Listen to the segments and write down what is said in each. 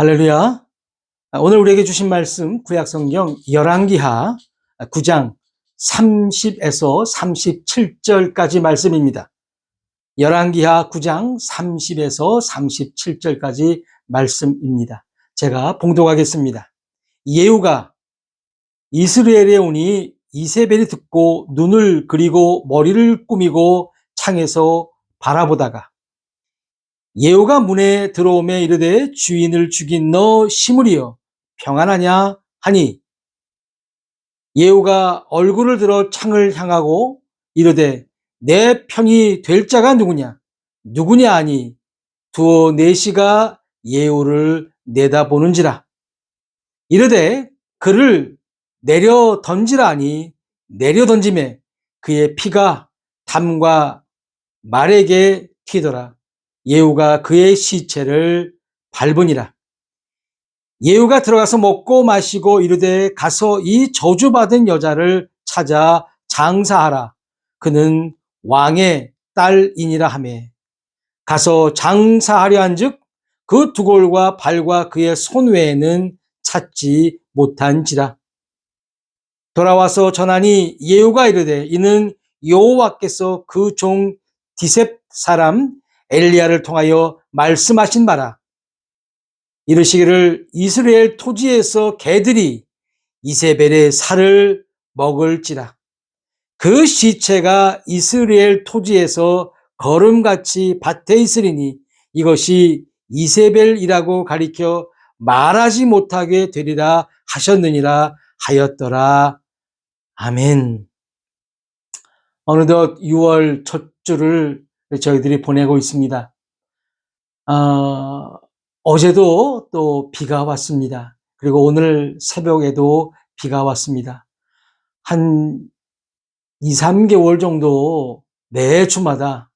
할렐루야. 오늘 우리에게 주신 말씀 구약성경 열왕기하 9장 30에서 37절까지 말씀입니다. 열왕기하 9장 30에서 37절까지 말씀입니다. 제가 봉독하겠습니다. 예후가 이스라엘에 오니 이세벨이 듣고 눈을 그리고 머리를 꾸미고 창에서 바라보다가 예후가 문에 들어오매 이르되 주인을 죽인 너 시므리여 평안하냐 하니 예후가 얼굴을 들어 창을 향하고 이르되 내 편이 될 자가 누구냐 하니 두어 내시가 예후를 내다보는지라. 이르되 그를 내려 던지라 하니 내려 던짐에 그의 피가 담과 말에게 튀더라. 예후가 그의 시체를 밟으니라. 예후가 들어가서 먹고 마시고 이르되 가서 이 저주받은 여자를 찾아 장사하라. 그는 왕의 딸이니라 하매 가서 장사하려 한즉 그 두골과 발과 그의 손 외에는 찾지 못한지라. 돌아와서 전하니 예후가 이르되 이는 여호와께서 그 종 디셉 사람 엘리야를 통하여 말씀하신 바라. 이르시기를 이스라엘 토지에서 개들이 이세벨의 살을 먹을지라. 그 시체가 이스라엘 토지에서 거름같이 밭에 있으리니 이것이 이세벨이라고 가리켜 말하지 못하게 되리라 하셨느니라 하였더라. 아멘. 어느덧 6월 첫 주를 저희들이 보내고 있습니다. 어제도 또 비가 왔습니다. 그리고 오늘 새벽에도 비가 왔습니다. 한 2, 3개월 정도 매 주마다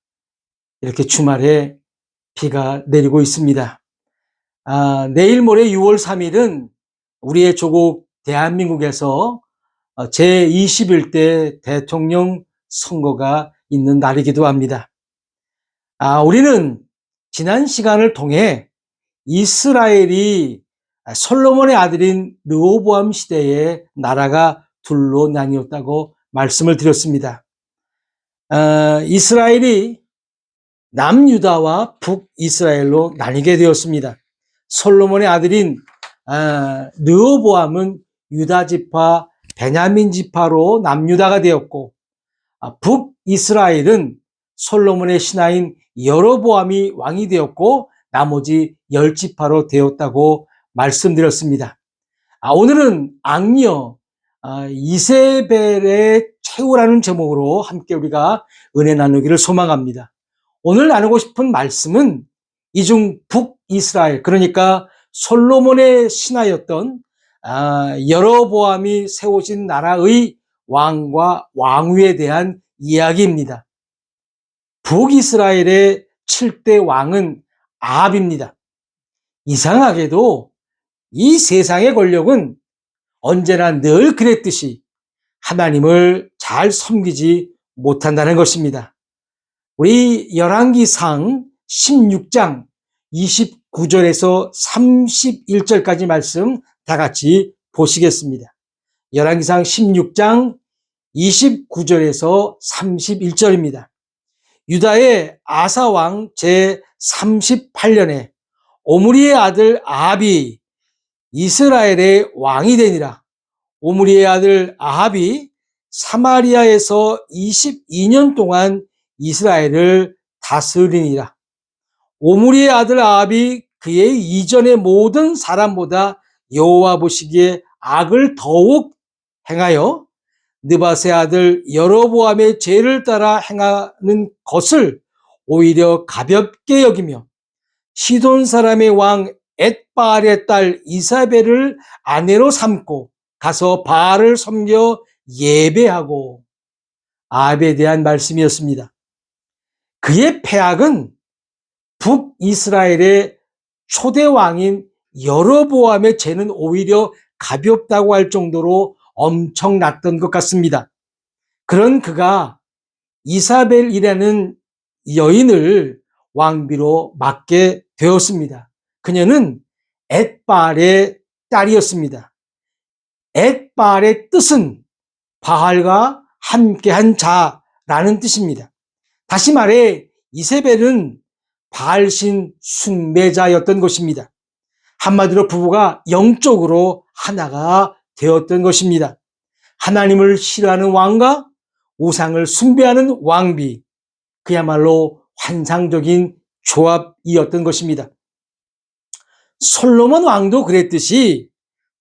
이렇게 주말에 비가 내리고 있습니다. 내일 모레 6월 3일은 우리의 조국 대한민국에서 제21대 대통령 선거가 있는 날이기도 합니다. 우리는 지난 시간을 통해 이스라엘이 솔로몬의 아들인 르호보암 시대에 나라가 둘로 나뉘었다고 말씀을 드렸습니다. 이스라엘이 남유다와 북이스라엘로 나뉘게 되었습니다. 솔로몬의 아들인 르호보암은 유다 지파, 베냐민 지파로 남유다가 되었고 북이스라엘은 솔로몬의 신하인 여로보암이 왕이 되었고 나머지 10지파로 되었다고 말씀드렸습니다. 오늘은 악녀 이세벨의 최후라는 제목으로 함께 우리가 은혜 나누기를 소망합니다. 오늘 나누고 싶은 말씀은 이중 북이스라엘, 그러니까 솔로몬의 신하였던 여로보암이 세워진 나라의 왕과 왕위에 대한 이야기입니다. 북이스라엘의 7대 왕은 아합입니다. 이상하게도 이 세상의 권력은 언제나 늘 그랬듯이 하나님을 잘 섬기지 못한다는 것입니다. 우리 열왕기상 16장 29절에서 31절까지 말씀 다 같이 보시겠습니다. 열왕기상 16장 29절에서 31절입니다. 유다의 아사왕 제38년에 오므리의 아들 아합이 이스라엘의 왕이 되니라. 오므리의 아들 아합이 사마리아에서 22년 동안 이스라엘을 다스리니라. 오므리의 아들 아합이 그의 이전의 모든 사람보다 여호와 보시기에 악을 더욱 행하여 느밧의 아들 여로보암의 죄를 따라 행하는 것을 오히려 가볍게 여기며 시돈 사람의 왕 엣바알의 딸 이사벨을 아내로 삼고 가서 바알을 섬겨 예배하고. 아합에 대한 말씀이었습니다. 그의 패악은 북이스라엘의 초대 왕인 여로보암의 죄는 오히려 가볍다고 할 정도로 엄청났던 것 같습니다. 그런 그가 이사벨이라는 여인을 왕비로 맡게 되었습니다. 그녀는 엣발의 딸이었습니다. 엣발의 뜻은 바알과 함께한 자라는 뜻입니다. 다시 말해 이세벨은 바알신 숭배자였던 것입니다. 한마디로 부부가 영적으로 하나가 되었던 것입니다. 하나님을 싫어하는 왕과 우상을 숭배하는 왕비, 그야말로 환상적인 조합이었던 것입니다. 솔로몬 왕도 그랬듯이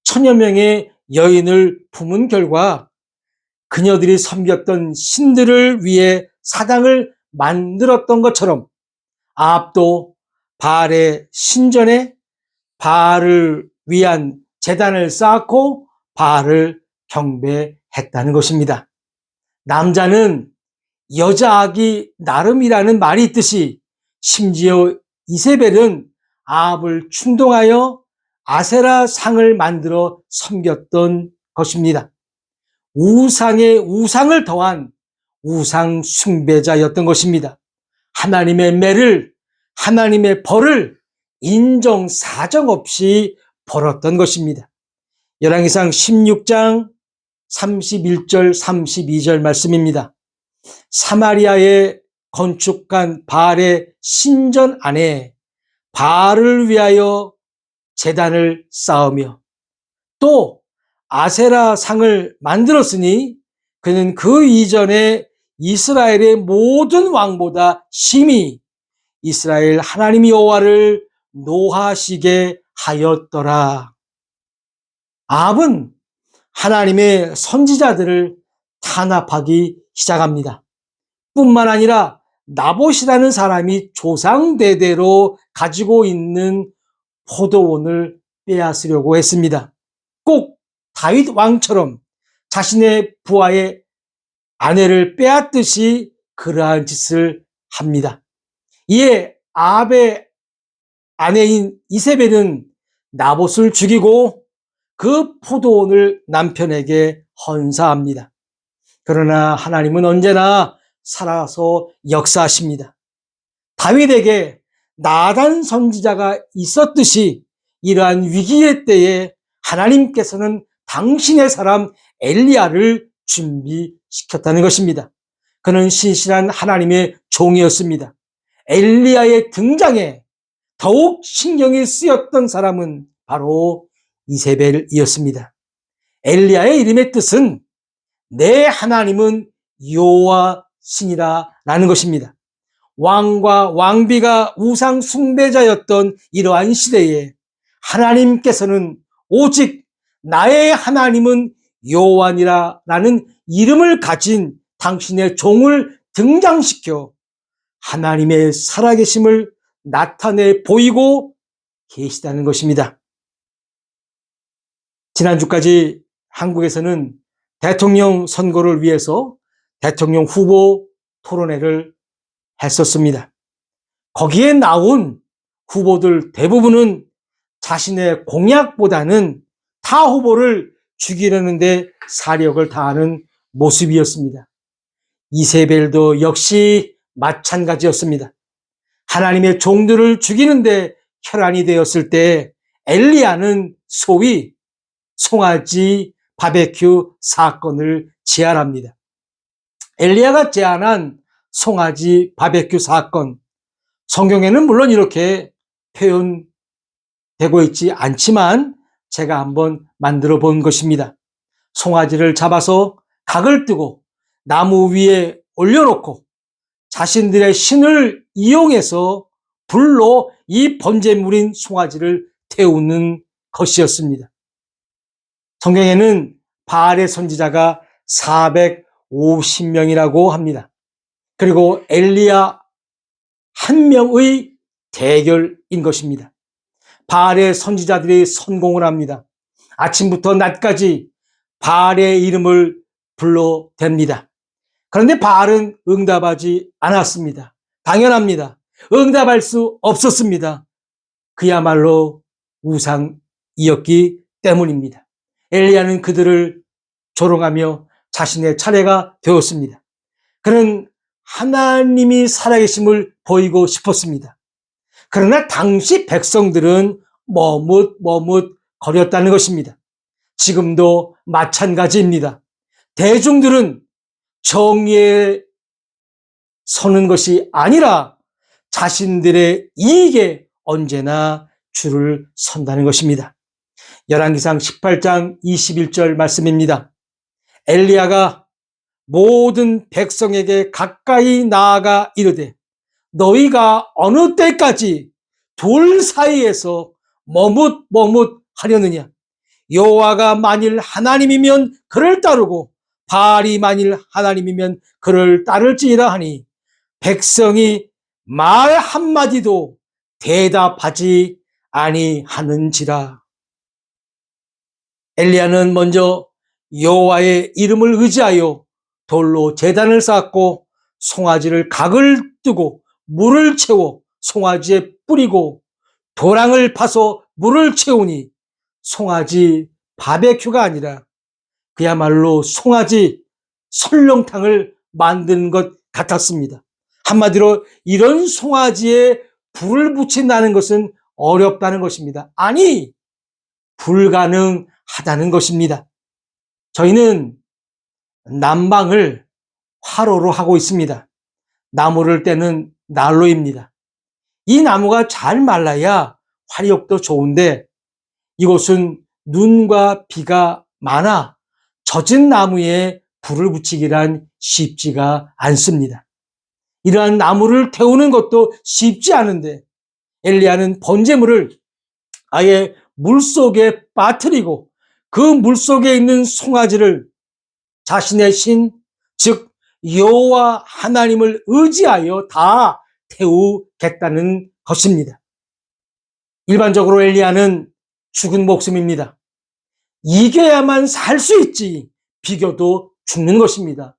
천여 명의 여인을 품은 결과 그녀들이 섬겼던 신들을 위해 사당을 만들었던 것처럼 아합도 바알의 신전에 바알을 위한 제단을 쌓고 바알을 경배했다는 것입니다. 남자는 여자하기 나름이라는 말이 있듯이 심지어 이세벨은 아합을 충동하여 아세라 상을 만들어 섬겼던 것입니다. 우상의 우상을 더한 우상 숭배자였던 것입니다. 하나님의 매를, 하나님의 벌을 인정사정 없이 벌었던 것입니다. 열왕기상 16장 31절 32절 말씀입니다. 사마리아에 건축한 바알의 신전 안에 바알을 위하여 제단을 쌓으며 또 아세라 상을 만들었으니 그는 그 이전에 이스라엘의 모든 왕보다 심히 이스라엘 하나님 여호와를 노하시게 하였더라. 아합은 하나님의 선지자들을 탄압하기 시작합니다. 뿐만 아니라 나봇이라는 사람이 조상대대로 가지고 있는 포도원을 빼앗으려고 했습니다. 꼭 다윗 왕처럼 자신의 부하의 아내를 빼앗듯이 그러한 짓을 합니다. 이에 아합의 아내인 이세벨은 나봇을 죽이고 그 포도원을 남편에게 헌사합니다. 그러나 하나님은 언제나 살아서 역사하십니다. 다윗에게 나단 선지자가 있었듯이 이러한 위기의 때에 하나님께서는 당신의 사람 엘리야를 준비시켰다는 것입니다. 그는 신실한 하나님의 종이었습니다. 엘리야의 등장에 더욱 신경이 쓰였던 사람은 바로 이세벨이었습니다. 엘리야의 이름의 뜻은 내 하나님은 여호와시니라 라는 것입니다. 왕과 왕비가 우상 숭배자였던 이러한 시대에 하나님께서는 오직 나의 하나님은 여호와니라 라는 이름을 가진 당신의 종을 등장시켜 하나님의 살아계심을 나타내 보이고 계시다는 것입니다. 지난주까지 한국에서는 대통령 선거를 위해서 대통령 후보 토론회를 했었습니다. 거기에 나온 후보들 대부분은 자신의 공약보다는 타 후보를 죽이려는 데 사력을 다하는 모습이었습니다. 이세벨도 역시 마찬가지였습니다. 하나님의 종들을 죽이는데 혈안이 되었을 때 엘리야는 소위 송아지 바베큐 사건을 제안합니다. 엘리야가 제안한 송아지 바베큐 사건, 성경에는 물론 이렇게 표현되고 있지 않지만 제가 한번 만들어 본 것입니다. 송아지를 잡아서 각을 뜨고 나무 위에 올려놓고 자신들의 신을 이용해서 불로 이 번제물인 송아지를 태우는 것이었습니다. 성경에는 바알의 선지자가 450명이라고 합니다. 그리고 엘리야 한 명의 대결인 것입니다. 바알의 선지자들이 선공을 합니다. 아침부터 낮까지 바알의 이름을 불러댑니다. 그런데 바알은 응답하지 않았습니다. 당연합니다. 응답할 수 없었습니다. 그야말로 우상이었기 때문입니다. 엘리야는 그들을 조롱하며 자신의 차례가 되었습니다. 그는 하나님이 살아계심을 보이고 싶었습니다. 그러나 당시 백성들은 머뭇머뭇 거렸다는 것입니다. 지금도 마찬가지입니다. 대중들은 정의에 서는 것이 아니라 자신들의 이익에 언제나 줄을 선다는 것입니다. 열왕기상 18장 21절 말씀입니다. 엘리야가 모든 백성에게 가까이 나아가 이르되 너희가 어느 때까지 둘 사이에서 머뭇머뭇 하려느냐. 여호와가 만일 하나님이면 그를 따르고 바알이 만일 하나님이면 그를 따를지니라 하니 백성이 말 한마디도 대답하지 아니하는지라. 엘리야는 먼저 여호와의 이름을 의지하여 돌로 제단을 쌓고 송아지를 각을 뜨고 물을 채워 송아지에 뿌리고 도랑을 파서 물을 채우니 송아지 바베큐가 아니라 그야말로 송아지 설렁탕을 만드는 것 같았습니다. 한마디로 이런 송아지에 불을 붙인다는 것은 어렵다는 것입니다. 아니, 불가능하다는 것입니다. 저희는 난방을 화로로 하고 있습니다. 나무를 떼는 난로입니다. 이 나무가 잘 말라야 화력도 좋은데 이곳은 눈과 비가 많아 젖은 나무에 불을 붙이기란 쉽지가 않습니다. 이러한 나무를 태우는 것도 쉽지 않은데 엘리야는 번제물을 아예 물속에 빠뜨리고 그 물속에 있는 송아지를 자신의 신, 즉 여호와 하나님을 의지하여 다 태우겠다는 것입니다. 일반적으로 엘리야는 죽은 목숨입니다. 이겨야만 살 수 있지 비겨도 죽는 것입니다.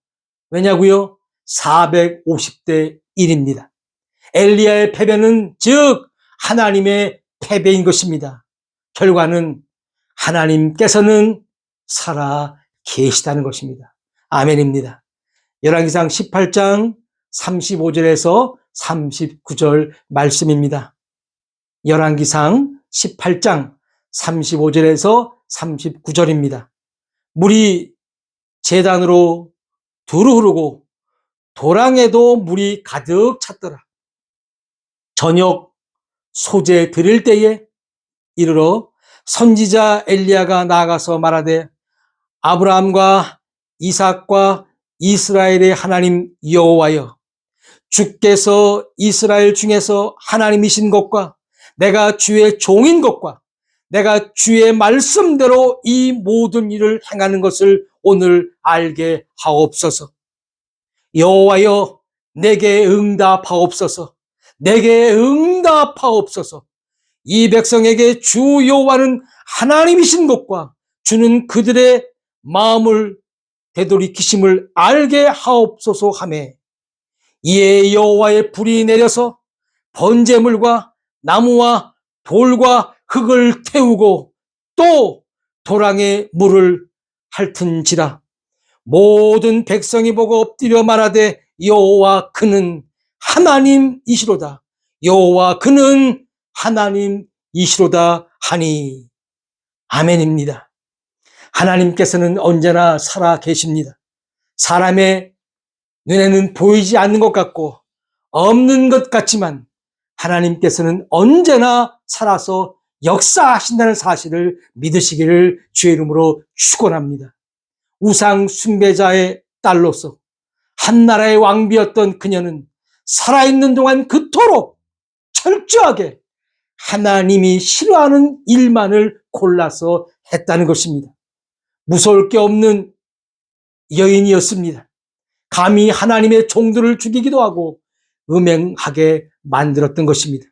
왜냐고요? 450대 1입니다. 엘리야의 패배는 즉 하나님의 패배인 것입니다. 결과는 하나님께서는 살아 계시다는 것입니다. 아멘입니다. 열왕기상 18장 35절에서 39절 말씀입니다. 열왕기상 18장 35절에서 39절입니다. 물이 제단으로 두루 흐르고 도랑에도 물이 가득 찼더라. 저녁 소재 드릴 때에 이르러 선지자 엘리야가 나아가서 말하되 아브라함과 이삭과 이스라엘의 하나님 여호와여, 주께서 이스라엘 중에서 하나님이신 것과 내가 주의 종인 것과 내가 주의 말씀대로 이 모든 일을 행하는 것을 오늘 알게 하옵소서. 여호와여, 내게 응답하옵소서. 내게 응답하옵소서. 이 백성에게 주 여호와는 하나님이신 것과 주는 그들의 마음을 되돌이키심을 알게 하옵소서 하매 이에 여호와의 불이 내려서 번제물과 나무와 돌과 흙을 태우고 또 도랑에 물을 핥은지라. 모든 백성이 보고 엎드려 말하되 여호와 그는 하나님이시로다. 여호와 그는 하나님이시로다 하니. 아멘입니다. 하나님께서는 언제나 살아 계십니다. 사람의 눈에는 보이지 않는 것 같고 없는 것 같지만 하나님께서는 언제나 살아서 역사하신다는 사실을 믿으시기를 주의 이름으로 축원합니다. 우상 숭배자의 딸로서 한나라의 왕비였던 그녀는 살아있는 동안 그토록 철저하게 하나님이 싫어하는 일만을 골라서 했다는 것입니다. 무서울 게 없는 여인이었습니다. 감히 하나님의 종들을 죽이기도 하고 음행하게 만들었던 것입니다.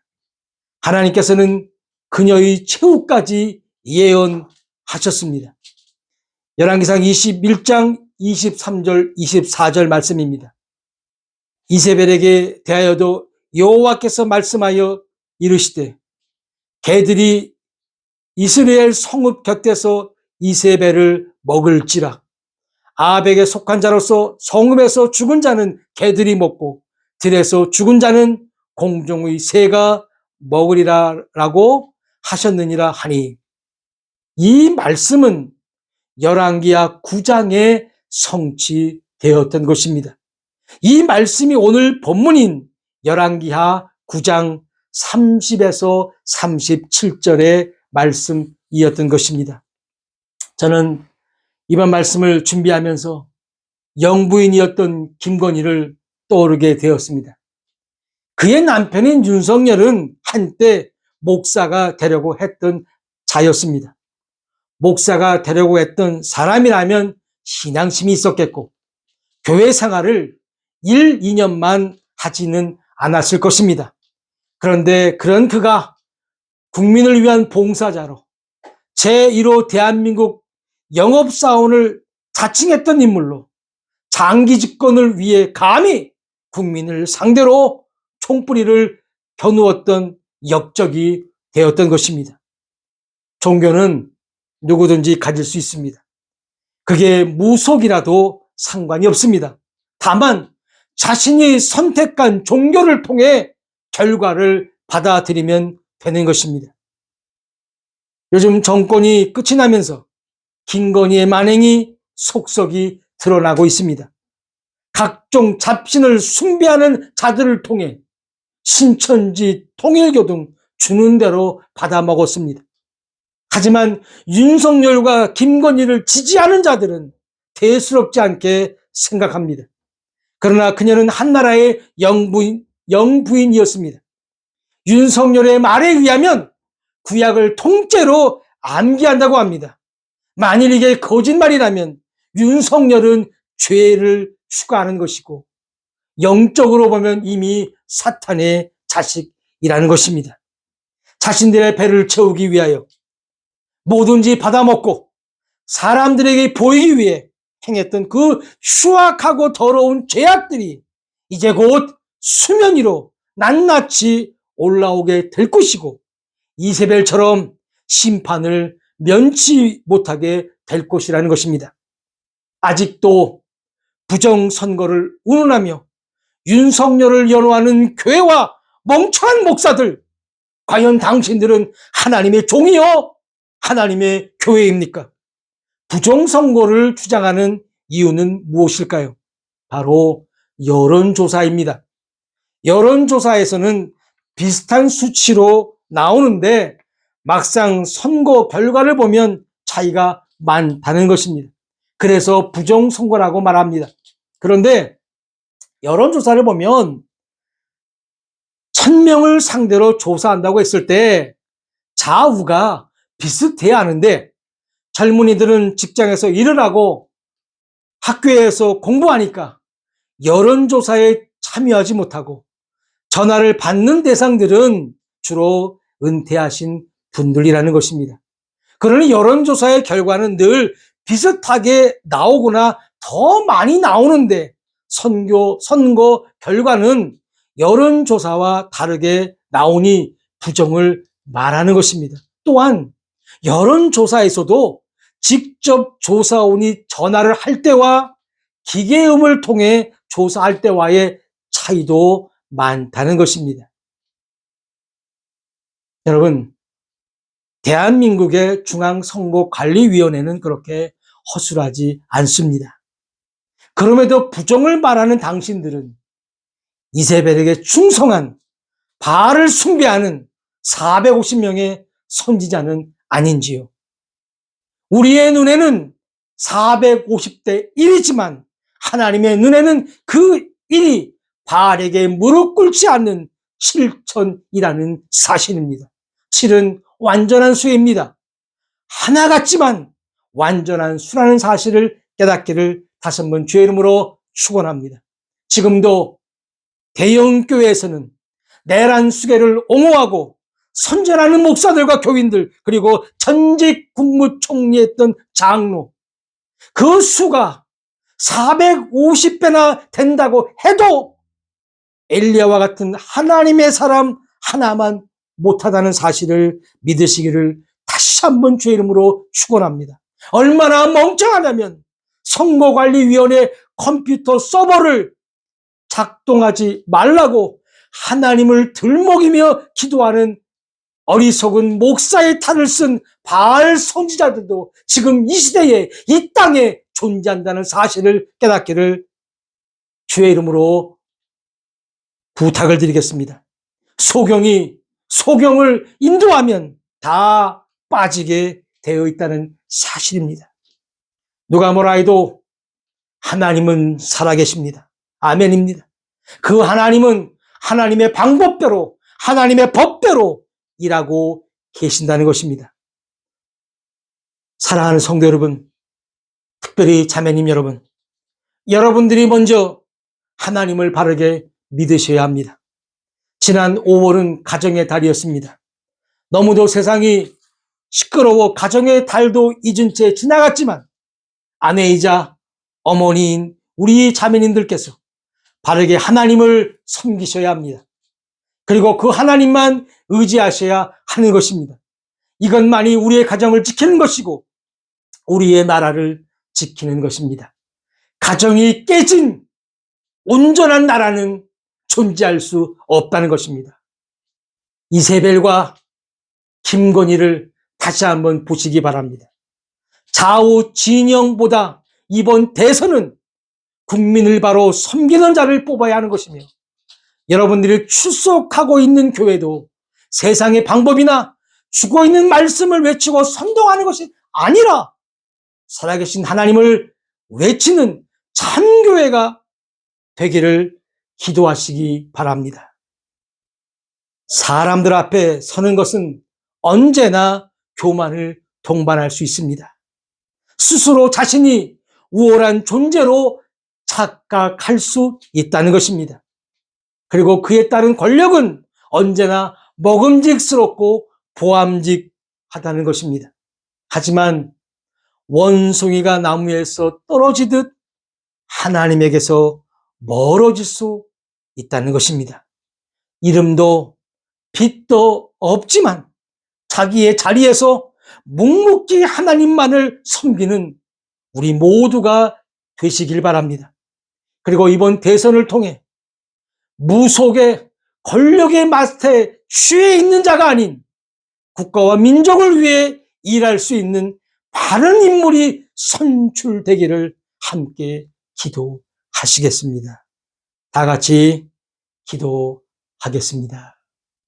하나님께서는 그녀의 최후까지 예언하셨습니다. 열왕기상 21장 23절 24절 말씀입니다. 이세벨에게 대하여도 여호와께서 말씀하여 이르시되 개들이 이스라엘 성읍 곁에서 이세벨을 먹을지라. 아합에게 속한 자로서 성읍에서 죽은 자는 개들이 먹고 들에서 죽은 자는 공중의 새가 먹으리라 라고 하셨느니라 하니, 이 말씀은 열왕기하 9장에 성취되었던 것입니다. 이 말씀이 오늘 본문인 열왕기하 9장 30에서 37절의 말씀이었던 것입니다. 저는 이번 말씀을 준비하면서 영부인이었던 김건희를 떠오르게 되었습니다. 그의 남편인 윤석열은 한때 목사가 되려고 했던 자였습니다. 목사가 되려고 했던 사람이라면 신앙심이 있었겠고 교회 생활을 1, 2년만 하지는 않았을 것입니다. 그런데 그런 그가 국민을 위한 봉사자로 제1호 대한민국 영업사원을 자칭했던 인물로 장기 집권을 위해 감히 국민을 상대로 총뿌리를 겨누었던 역적이 되었던 것입니다. 종교는 누구든지 가질 수 있습니다. 그게 무속이라도 상관이 없습니다. 다만 자신이 선택한 종교를 통해 결과를 받아들이면 되는 것입니다. 요즘 정권이 끝이 나면서 김건희의 만행이 속속이 드러나고 있습니다. 각종 잡신을 숭배하는 자들을 통해 신천지, 통일교 등 주는 대로 받아먹었습니다. 하지만 윤석열과 김건희를 지지하는 자들은 대수롭지 않게 생각합니다. 그러나 그녀는 한나라의 영부인이었습니다. 윤석열의 말에 의하면 구약을 통째로 암기한다고 합니다. 만일 이게 거짓말이라면 윤석열은 죄를 추가하는 것이고 영적으로 보면 이미 사탄의 자식이라는 것입니다. 자신들의 배를 채우기 위하여 뭐든지 받아먹고 사람들에게 보이기 위해 행했던 그 흉악하고 더러운 죄악들이 이제 곧 수면 위로 낱낱이 올라오게 될 것이고 이세벨처럼 심판을 면치 못하게 될 것이라는 것입니다. 아직도 부정선거를 운운하며 윤석열을 연호하는 교회와 멍청한 목사들, 과연 당신들은 하나님의 종이요? 하나님의 교회입니까? 부정선거를 주장하는 이유는 무엇일까요? 바로 여론조사입니다. 여론조사에서는 비슷한 수치로 나오는데 막상 선거 결과를 보면 차이가 많다는 것입니다. 그래서 부정선거라고 말합니다. 그런데 여론조사를 보면 1000명을 상대로 조사한다고 했을 때 좌우가 비슷해야 하는데 젊은이들은 직장에서 일을 하고 학교에서 공부하니까 여론조사에 참여하지 못하고 전화를 받는 대상들은 주로 은퇴하신 분들이라는 것입니다. 그러니 여론조사의 결과는 늘 비슷하게 나오거나 더 많이 나오는데 선거 결과는 여론조사와 다르게 나오니 부정을 말하는 것입니다. 또한 여론조사에서도 직접 조사원이 전화를 할 때와 기계음을 통해 조사할 때와의 차이도 많다는 것입니다. 여러분, 대한민국의 중앙선거관리위원회는 그렇게 허술하지 않습니다. 그럼에도 부정을 말하는 당신들은 이세벨에게 충성한 바알을 숭배하는 450명의 선지자는 아닌지요. 우리의 눈에는 450대 1이지만 하나님의 눈에는 그 1이 바알에게 무릎 꿇지 않는 7천이라는 사실입니다. 7은 완전한 수입니다. 하나 같지만 완전한 수라는 사실을 깨닫기를 다시 한번 주의 이름으로 축원합니다. 지금도 대형교회에서는 내란 수계를 옹호하고 선전하는 목사들과 교인들 그리고 전직 국무총리였던 장로 그 수가 450배나 된다고 해도 엘리야와 같은 하나님의 사람 하나만 못하다는 사실을 믿으시기를 다시 한번 주의 이름으로 축원합니다. 얼마나 멍청하냐면 선거관리위원회 컴퓨터 서버를 작동하지 말라고 하나님을 들먹이며 기도하는 어리석은 목사의 탈을 쓴 바알 선지자들도 지금 이 시대에 이 땅에 존재한다는 사실을 깨닫기를 주의 이름으로 부탁을 드리겠습니다. 소경을 인도하면 다 빠지게 되어 있다는 사실입니다. 누가 뭐라 해도 하나님은 살아계십니다. 아멘입니다. 그 하나님은 하나님의 방법대로, 하나님의 법대로 일하고 계신다는 것입니다. 사랑하는 성도 여러분, 특별히 자매님 여러분, 여러분들이 먼저 하나님을 바르게 믿으셔야 합니다. 지난 5월은 가정의 달이었습니다. 너무도 세상이 시끄러워 가정의 달도 잊은 채 지나갔지만 아내이자 어머니인 우리 자매님들께서 바르게 하나님을 섬기셔야 합니다. 그리고 그 하나님만 의지하셔야 하는 것입니다. 이것만이 우리의 가정을 지키는 것이고 우리의 나라를 지키는 것입니다. 가정이 깨진 온전한 나라는 존재할 수 없다는 것입니다. 이세벨과 김건희를 다시 한번 보시기 바랍니다. 좌우 진영보다 이번 대선은 국민을 바로 섬기는 자를 뽑아야 하는 것이며 여러분들이 출석하고 있는 교회도 세상의 방법이나 죽어있는 말씀을 외치고 선동하는 것이 아니라 살아계신 하나님을 외치는 참교회가 되기를 기도하시기 바랍니다. 사람들 앞에 서는 것은 언제나 교만을 동반할 수 있습니다. 스스로 자신이 우월한 존재로 착각할 수 있다는 것입니다. 그리고 그에 따른 권력은 언제나 먹음직스럽고 보암직하다는 것입니다. 하지만 원숭이가 나무에서 떨어지듯 하나님에게서 멀어질 수 있다는 것입니다. 이름도 빛도 없지만 자기의 자리에서 묵묵히 하나님만을 섬기는 우리 모두가 되시길 바랍니다. 그리고 이번 대선을 통해 무속의 권력의 마스터에 취해 있는 자가 아닌 국가와 민족을 위해 일할 수 있는 바른 인물이 선출되기를 함께 기도하시겠습니다. 다 같이 기도하겠습니다.